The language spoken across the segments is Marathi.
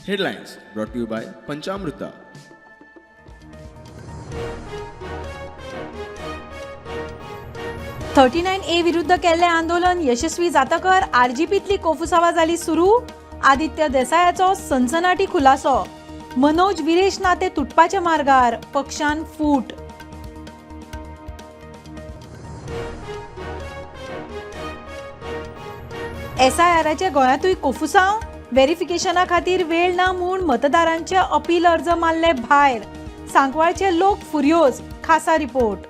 Headlines brought to you by Panchamrita. ए विरुद्ध केल्ले आंदोलन यशस्वी जातकर आरजीपीतली कोफुसावा जाली सुरू. आदित्य देसायाचो सनसनाटी खुलासो. मनोज विरेश नाते तुटपाच्या मार्गार, पक्षान फूट. SIRचे गोंयांतूय कोफुसांव. व्हेरिफिकेशना खातीर वेळ ना म्हूण मतदारांचे अपील अर्ज मारले भायर. सांकवाळचे लोक फुर्योज. खासा रिपोर्ट.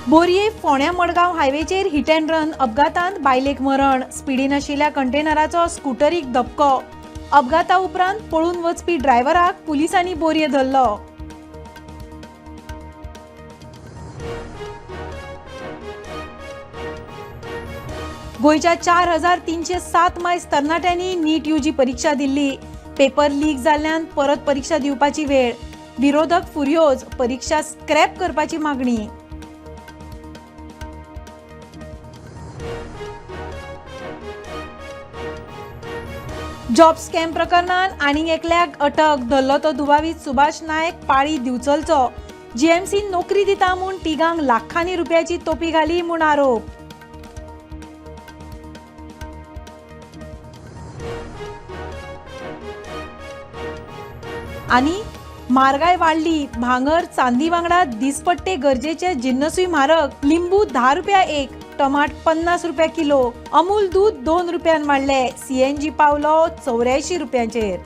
बोरये फोंड्या मडगांव हायवेचेर हिट अँड रन अपघातांत बायलेक मरण. स्पिडीन आशिल्ल्या कंटेनराचो स्कूटरीक धपको. अपघाता उपरांत पळून वचपी ड्रायव्हराक पुलिसांनी बोरये धरलो. गोंयच्या 4307 मायज तरणाट्यांनी नीट UG परीक्षा दिल्ली. पेपर लीक जाल्ल्यान परत परीक्षा दिवपाची वेळ. विरोधक फुर्योज. परीक्षा स्क्रॅप करपाची मागणी. जॉब स्कॅम प्रकरणात आनीक एकल्याक अटक. धरलो तो दुबावीत सुभाष नायक पाळी दिवचलचो. GMC नोकरी दिता म्हूण तिगांक लाखांनी रुपयाची तोपी घाली म्हूण आरोप. आनी म्हारगाय वाडली. भांगर चांदी वांगडा दिसपट्टे गरजेचे जिन्नसूय म्हारग. लिंबू 10 रुपया एक. टमाट 50 रुपया किलो. अमूल दूध 2 रुपयान वाडले. CNG पावलो 84 रुपयांचेर.